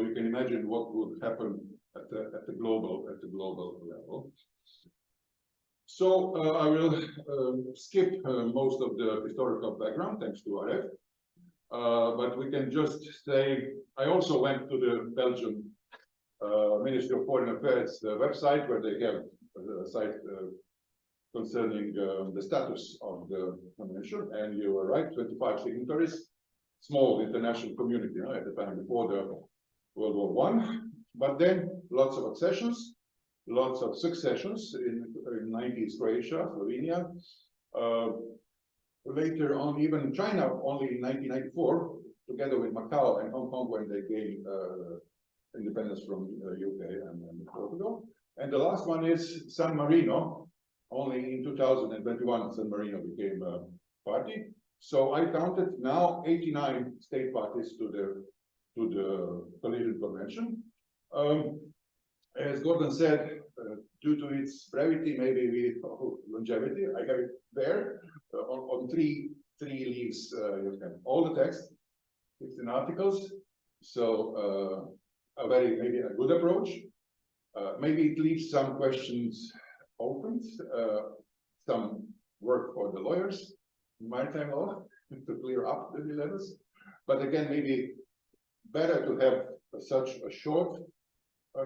you can imagine what would happen at the global level. So I will skip most of the historical background, thanks to RF. But we can just say, I also went to the Belgian Ministry of Foreign Affairs website, where they have a site concerning the status of the convention. And you are right, 25 signatories, small international community at the time before the World War I. But then lots of accessions, lots of successions in 90s Croatia, Slovenia. Later on, even China, only in 1994, together with Macau and Hong Kong, when they gained independence from UK and Portugal. And the last one is San Marino. Only in 2021, San Marino became a party. So I counted now 89 state parties to the Collision Convention. As Gordon said, due to its brevity, maybe longevity, I have it there on three leaves. You have all the text, 16 articles. So maybe a good approach. Maybe it leaves some questions open, some work for the lawyers in maritime law to clear up the dilemmas. But again, maybe better to have such a short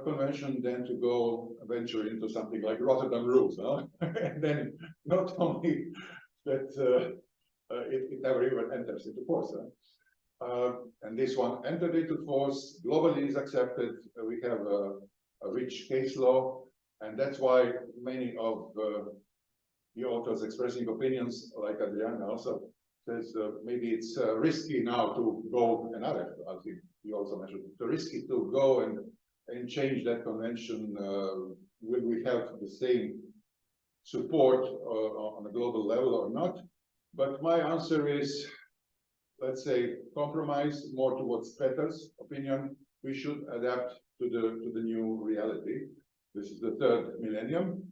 convention than to go venture into something like Rotterdam Rules. And then not only that it never even enters into force. And this one entered into force, globally is accepted. We have a rich case law, and that's why many of the authors expressing opinions, like Adriana also says, maybe it's risky now to go, and I think he also mentioned, it's risky to go and change that convention. Will we have the same support on a global level or not? But my answer is, let's say, compromise more towards Peter's opinion. We should adapt to the new reality. This is the third millennium.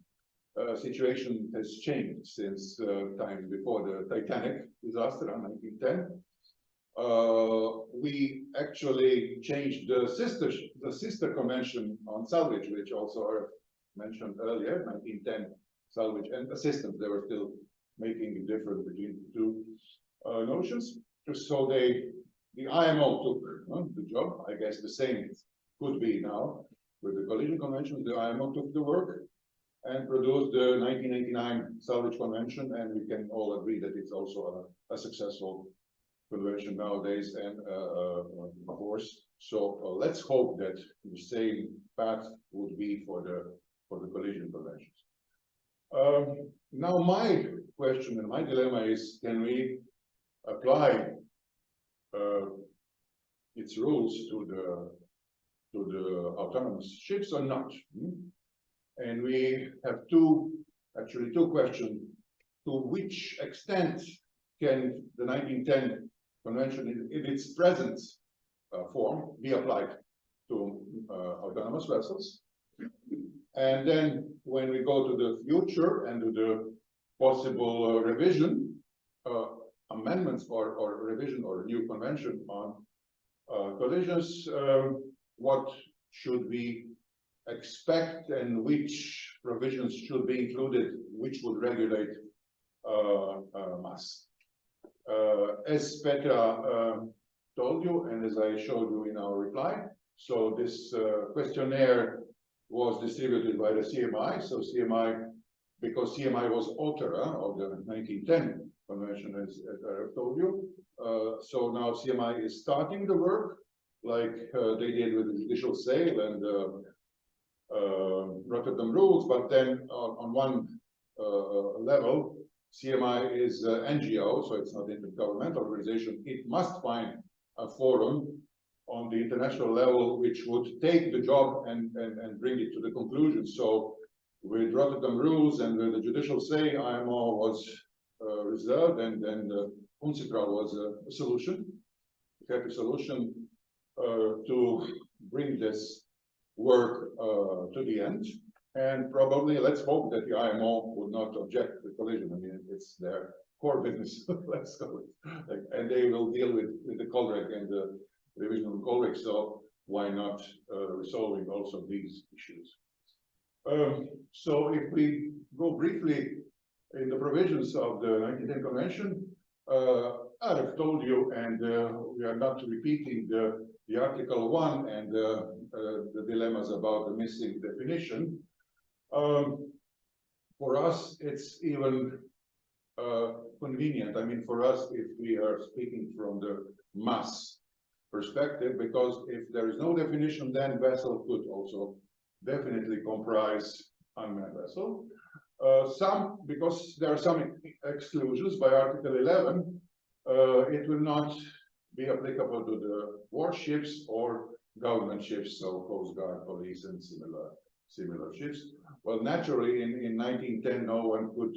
Situation has changed since times before the Titanic disaster in 1910. We actually changed the sister convention on salvage, which also are mentioned earlier, 1910 salvage and assistance. They were still making a difference between the two notions. So the IMO took the job. I guess the same could be now with the collision convention. The IMO took the work and produced the 1989 salvage convention, and we can all agree that it's also a successful convention nowadays, and of course. So let's hope that the same path would be for the collision conventions. Now my question and my dilemma is: can we apply its rules to the autonomous ships or not? And we have actually two questions. To which extent can the 1910 convention in its present form be applied to autonomous vessels? And then when we go to the future and to the possible revision, amendments or revision or new convention on collisions, what should we expect and which provisions should be included, which would regulate mass? As Petra told you, and as I showed you in our reply, so this questionnaire was distributed by the CMI. So CMI, because CMI was author of the 1910 convention, as I told you. So now CMI is starting the work, like they did with the judicial sale and Rotterdam Rules, but then on one level, CMI is NGO, so it's not an intergovernmental organization. It must find a forum on the international level which would take the job and bring it to the conclusion. So with Rotterdam Rules and with the judicial say, IMO was reserved, and then the UNCITRAL was a solution, a happy solution to bring this work to the end. And probably, let's hope that the IMO would not object to collision. I mean, it's their core business, let's go with. And they will deal with the Colrec and the revision of Colrec. So why not resolving also these issues? So if we go briefly in the provisions of the 1910 Convention, I've told you, and we are not repeating the Article 1 and the dilemmas about the missing definition. For us, it's even convenient. I mean, for us, if we are speaking from the mass perspective, because if there is no definition, then vessel could also definitely comprise unmanned vessel. Because there are some exclusions by Article 11, it will not be applicable to the warships or government ships, so Coast Guard, police, and similar ships. Well, naturally, in 1910, no one could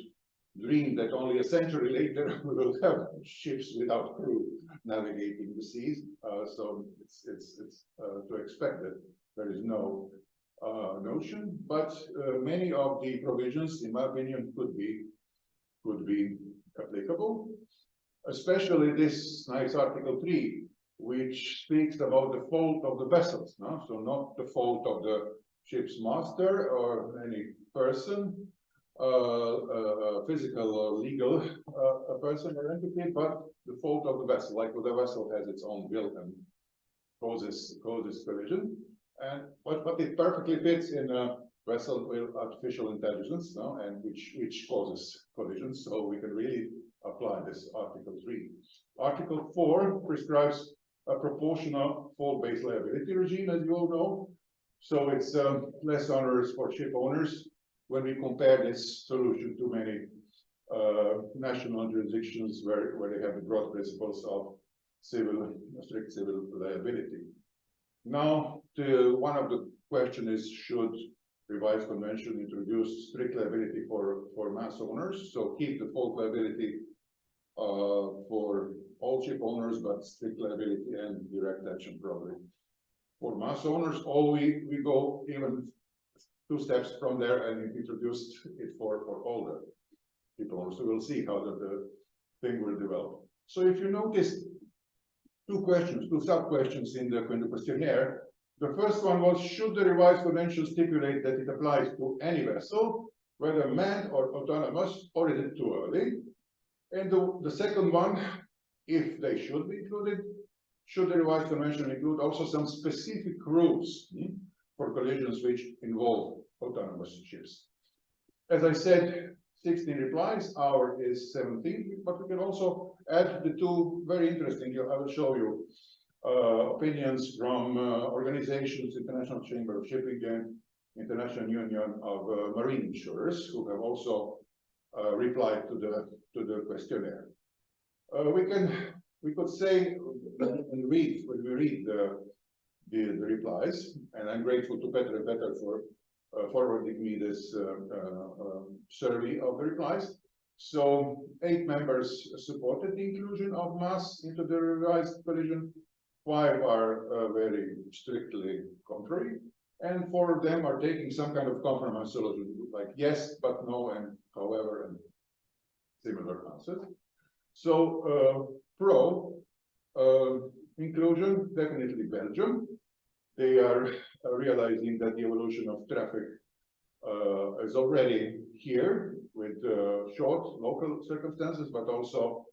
dream that only a century later we will have ships without crew navigating the seas. So it's to expect that there is no notion, but many of the provisions, in my opinion, could be applicable. Especially this nice Article 3, which speaks about the fault of the vessels. No? So not the fault of the ship's master or any person, physical or legal person or entity, but the fault of the vessel, like the vessel has its own will and causes collision. And but it perfectly fits in a vessel with artificial intelligence, no? And which causes collisions. So we can really apply this Article 3. Article 4 prescribes a proportional fault-based liability regime, as you all know. So it's less onerous for ship owners when we compare this solution to many national jurisdictions where they have the broad principles of strict civil liability. Now, one of the questions is, should revised convention introduce strict liability for mass owners? So keep the fault liability for all ship owners, but strict liability and direct action probably for mass owners, or we go even 2 steps from there and introduce it for all the ship owners. So we'll see how the thing will develop. So if you notice 2 sub-questions in the questionnaire. The first one was, should the revised convention stipulate that it applies to any vessel, whether manned or autonomous, or is it too early? And the second one, if they should be included, should the revised convention include also some specific rules for collisions which involve autonomous ships? As I said, 16 replies, our is 17, but we can also add the 2 very interesting, I will show you, opinions from organizations, International Chamber of Shipping and International Union of Marine Insurers, who have also replied to the questionnaire. We could say and read when we read the replies, and I'm grateful to Petra and Peter for forwarding me this survey of the replies. So 8 members supported the inclusion of mass into the revised collision. 5 are very strictly contrary, and 4 of them are taking some kind of compromise solution, like yes, but no, and however, and similar answers. So pro inclusion, definitely Belgium. They are realizing that the evolution of traffic is already here with short local circumstances, but also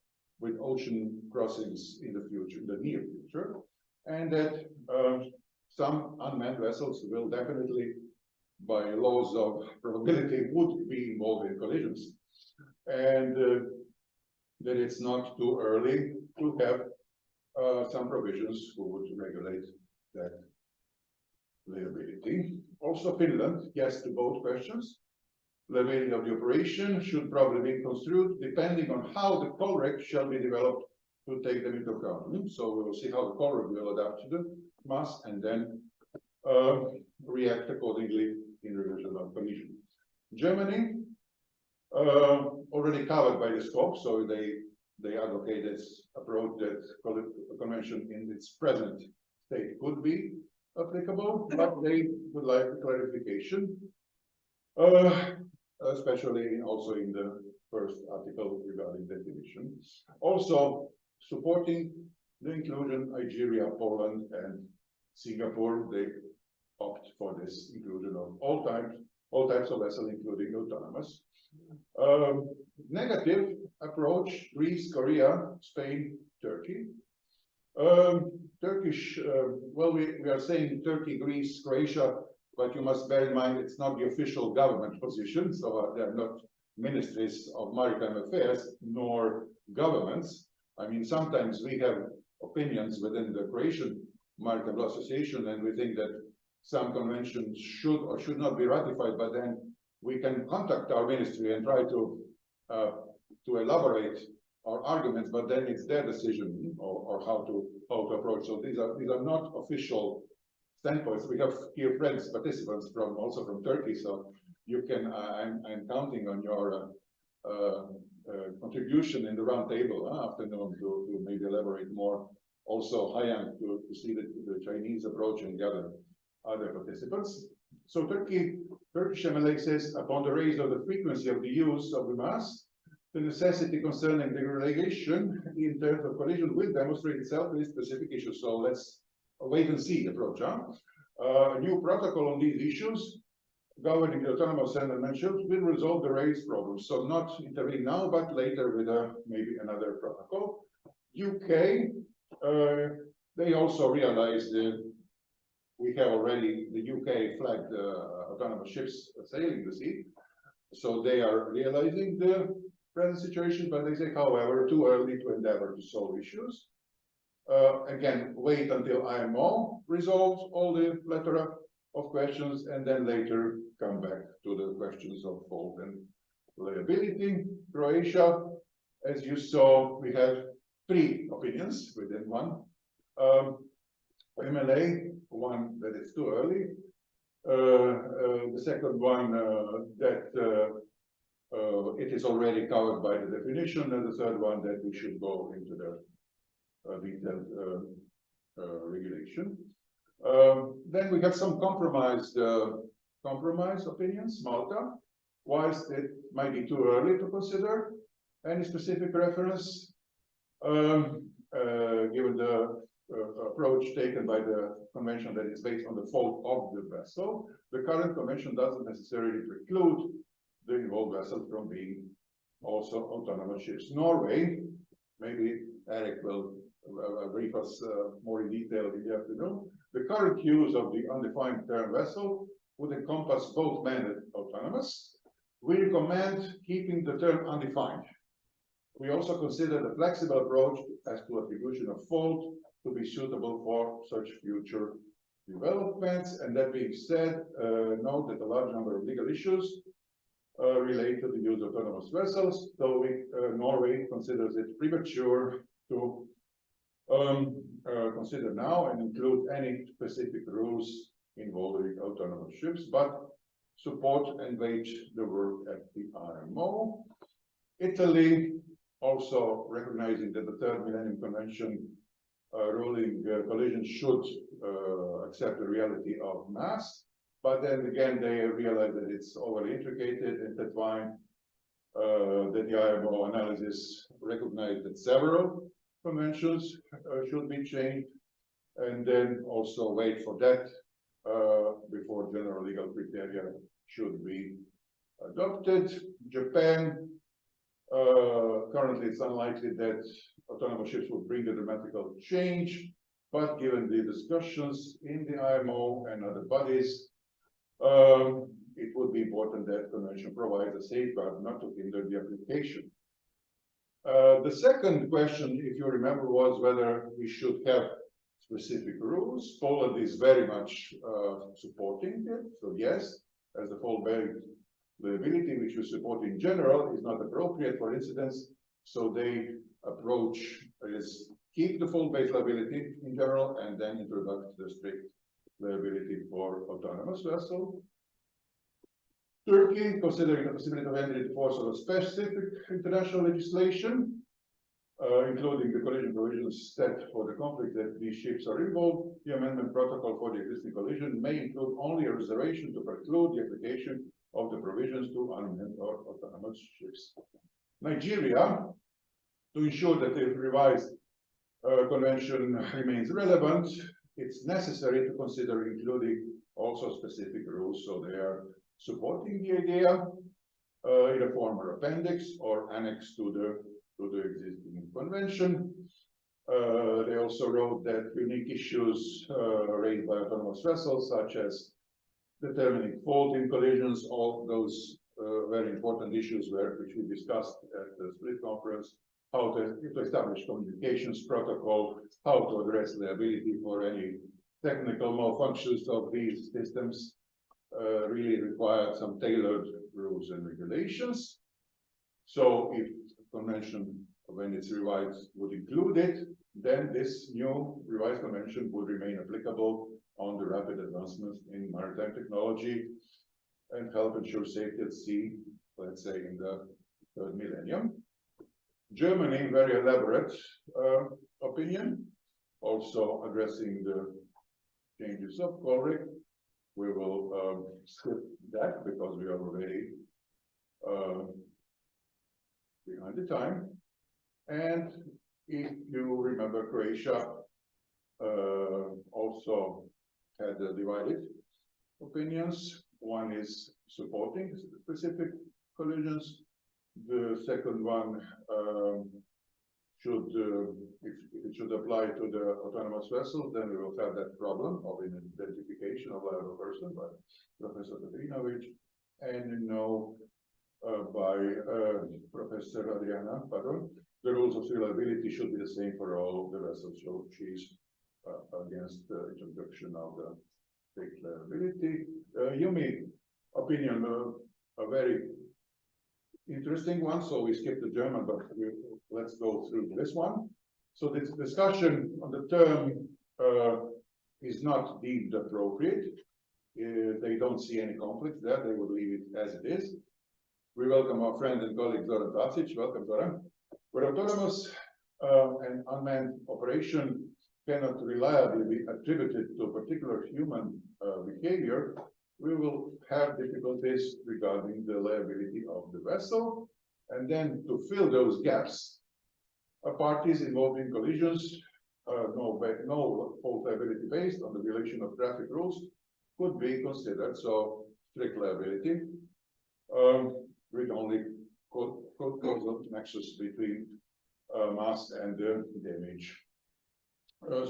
with ocean crossings in the future, in the near future, and that some unmanned vessels will definitely, by laws of probability, would be involved in collisions, and that it's not too early to have some provisions who would regulate that liability. Also, Finland, yes to both questions. Liability of the operation should probably be construed depending on how the COLREG shall be developed to take them into account. So we will see how the COLREG will adapt to the mass and then react accordingly in revision of collision. Germany, already covered by the scope, so they advocate this approach that the convention in its present state could be applicable, but they would like clarification. Especially also in the first article regarding definition. Also supporting the inclusion Algeria, Poland, and Singapore, they opt for this inclusion of all types of vessels, including autonomous. Negative approach, Greece, Korea, Spain, Turkey. Turkish, well, we are saying Turkey, Greece, Croatia, but you must bear in mind it's not the official government position, so they are not ministries of maritime affairs nor governments. I mean, sometimes we have opinions within the Croatian Maritime Law Association, and we think that some conventions should or should not be ratified, but then we can contact our ministry and try to elaborate our arguments, but then it's their decision or how to approach. So these are not official standpoints. We have here friends, participants also from Turkey, so you can. I'm counting on your contribution in the round table afternoon to maybe elaborate more. Also, Hayang to see the Chinese approach and the other participants. So Turkish MLA says upon the raise of the frequency of the use of the mast, the necessity concerning degradation in terms of collision will demonstrate itself in this specific issue. So let's wait and see approach. A new protocol on these issues governing the autonomous and dimensions will resolve the raised problems. So not intervene now, but later with maybe another protocol. UK, they also realized that we have already the UK flagged autonomous ships sailing the sea. So they are realizing the present situation, but they say, however, too early to endeavor to solve issues. Again, wait until IMO resolves all the plethora of questions, and then later come back to the questions of fault and liability. Croatia, as you saw, we have 3 opinions within one. MLA, one that is too early. The second one that it is already covered by the definition, and the third one that we should go into the detailed regulation. Then we have some compromise opinions. Malta, whilst it might be too early to consider any specific reference, given the approach taken by the convention that is based on the fault of the vessel, the current convention doesn't necessarily preclude the involved vessel from being also autonomous ships. Norway, maybe Eric will brief us more in detail in the afternoon. The current use of the undefined term vessel would encompass both manned and autonomous. We recommend keeping the term undefined. We also consider the flexible approach as to attribution of fault to be suitable for such future developments. And that being said, note that a large number of legal issues relate to the use of autonomous vessels, though Norway considers it premature to consider now and include any specific rules involving autonomous ships, but support and wage the work at the IMO. Italy, also recognizing that the Third Millennium Convention ruling collision should accept the reality of mass, but then again they realize that it's overly intricate and intertwined, that the IMO analysis recognized that several conventions should be changed, and then also wait for that before general legal criteria should be adopted. Japan, currently it's unlikely that autonomous ships will bring a dramatic change, but given the discussions in the IMO and other bodies, it would be important that the convention provides a safeguard not to hinder the application. The second question, if you remember, was whether we should have specific rules. Poland is very much supporting it. So yes, as the fault-bearing liability, which we support in general, is not appropriate for incidents. So they approach is keep the fault-based liability in general and then introduce the strict liability for autonomous vessel. Turkey, considering the possibility of entering into force of a specific international legislation, including the collision provisions set for the conflict that these ships are involved, the amendment protocol for the existing collision may include only a reservation to preclude the application of the provisions to unmanned or autonomous ships. Nigeria, to ensure that the revised convention remains relevant, it's necessary to consider including also specific rules. So they are supporting the idea in a form or appendix or annex to the existing convention. They also wrote that unique issues raised by autonomous vessels, such as determining fault in collisions, all those very important issues which we discussed at the split conference, how to establish communications protocol, how to address liability for any technical malfunctions of these systems, really required some tailored rules and regulations. So if the convention, when it's revised, would include it, then this new revised convention would remain applicable on the rapid advancements in maritime technology and help ensure safety at sea, let's say in the third millennium. Germany, very elaborate opinion, also addressing the changes of Ulrich. We will skip that because we are already behind the time. And if you remember, Croatia also had divided opinions. One is supporting specific collisions. The second one should, if it should apply to the autonomous vessels, then we will have that problem of an identification of liable person by Professor Petrinovic, and no by Professor Adriana Padron. The rules of liability should be the same for all the vessels, so she's against the introduction of the state liability. Yumi opinion, a very interesting one, so we skip the German, but let's go through this one. So this discussion on the term is not deemed appropriate. They don't see any conflict there, they would leave it as it is. We welcome our friend and colleague Zoran Tasic. Welcome, Zoran. Where autonomous and unmanned operation cannot reliably be attributed to a particular human behavior, we will have difficulties regarding the liability of the vessel. And then to fill those gaps, parties involved in collisions, no fault liability based on the violation of traffic rules could be considered. So strict liability with only causal nexus between mass and damage.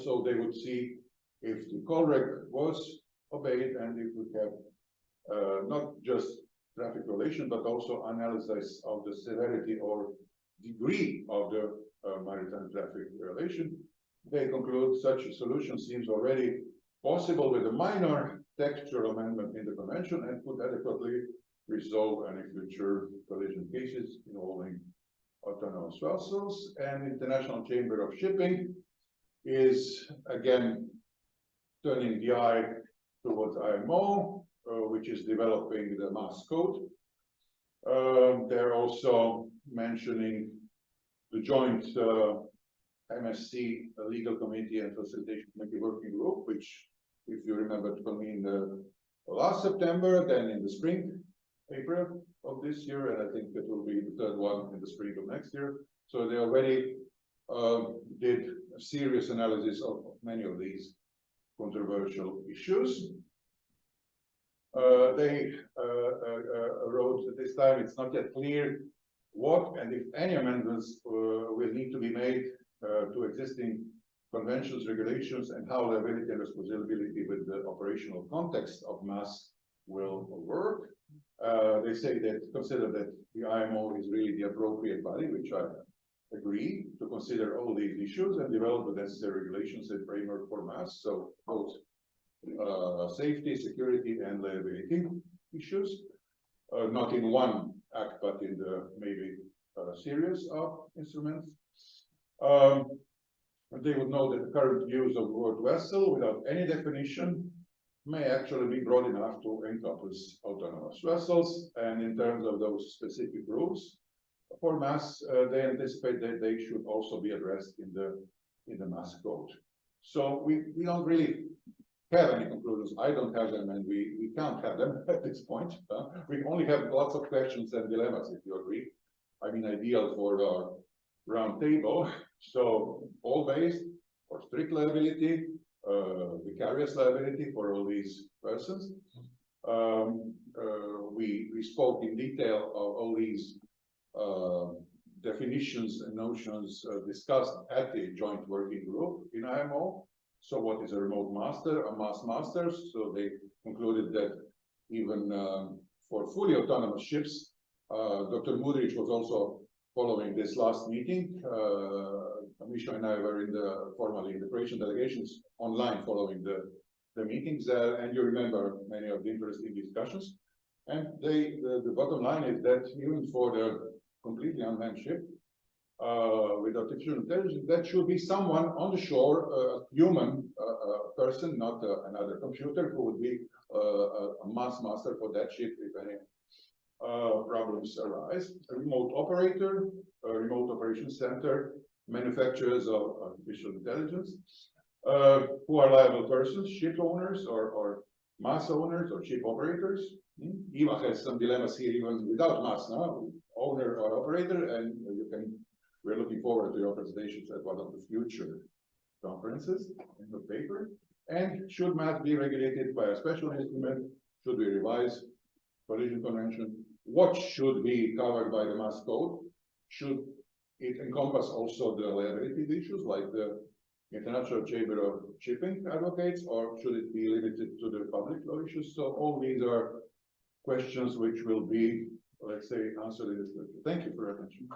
So they would see if the correct was obeyed and if we have not just traffic relation, but also analysis of the severity or degree of the maritime traffic relation. They conclude such a solution seems already possible with a minor textual amendment in the convention and could adequately resolve any future collision cases involving autonomous vessels. And International Chamber of Shipping is again turning the eye towards IMO, which is developing the mass code. They're also mentioning the joint MSC legal committee and facilitation committee working group, which, if you remember, convened last September, then in the spring, April of this year, and I think it will be the third one in the spring of next year. So they already did a serious analysis of many of these controversial issues. They wrote that this time it's not yet clear what and if any amendments will need to be made to existing conventions, regulations, and how liability and responsibility with the operational context of mass will work. They say that consider that the IMO is really the appropriate body, which I agree, to consider all these issues and develop the necessary regulations and framework for mass. So both safety, security, and liability issues, not in one act, but in the maybe series of instruments. They would know that the current use of the word vessel without any definition may actually be broad enough to encompass autonomous vessels. And in terms of those specific rules for mass, they anticipate that they should also be addressed in the mass code. So we don't really have any conclusions. I don't have them, and we can't have them at this point. We only have lots of questions and dilemmas, if you agree. I mean, ideal for our round table. So all based for strict liability, vicarious liability for all these persons. We spoke in detail of all these definitions and notions discussed at the joint working group in IMO. So what is a remote master, a mass master? So they concluded that even for fully autonomous ships, Dr. Mudrich was also following this last meeting. Misha and I were formally in the Croatian delegations online following the meetings, and you remember many of the interesting discussions. And the bottom line is that even for the completely unmanned ship with artificial intelligence, that should be someone on the shore, a human person, not another computer, who would be a mass master for that ship if any problems arise. A remote operator, a remote operations center, manufacturers of artificial intelligence, who are liable persons, ship owners or mass owners or ship operators. Eva has some dilemmas here even without mass now, owner or operator, and we're looking forward to your presentations at one of the future conferences in the paper. And should mass be regulated by a special instrument? Should we revise collision convention? What should be covered by the mass code? Should it encompass also the liability issues like the International Chamber of Shipping advocates, or should it be limited to the public law issues? So all these are questions which will be, let's say, answered in this lecture. Thank you for your attention.